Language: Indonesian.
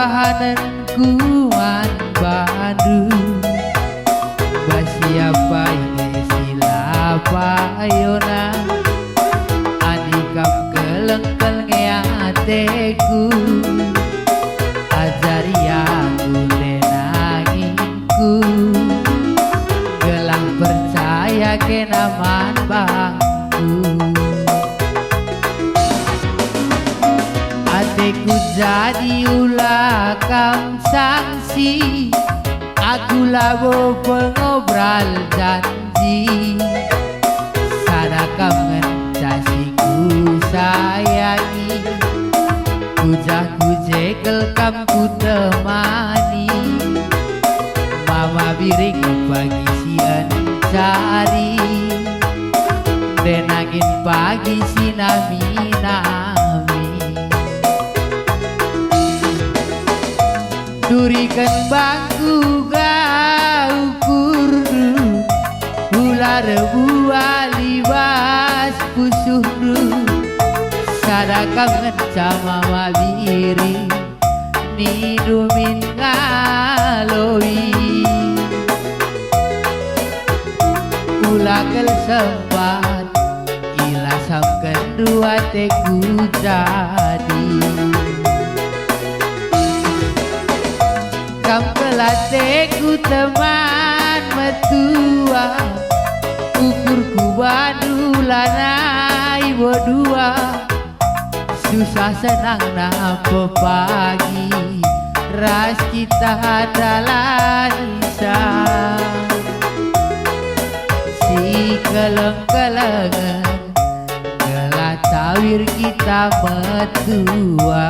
kahananku man Bandung basiapa ini silapa ayona anikam kelengkel ngeateku ajari aku lenanginku gelang percaya kenaman bangku ateku jadi ulah kam sanksi aku labo pengobral janji sadakam mencasiku sayangi kujah kujekel kam ku temani mama biring pagi siang cari denangin pagi sinami-nami durikan bangku gau kurdu ular bualibas pusuhdu sadakam ngecama mabiri nidumin ngaloi ulakel sempat ilasam kedua teku jadi kam pelateku teman metua ukurku badulanai bodua susah senang napa pagi ras kita adalah nisah si keleng-kelengan gelah tawir kita metua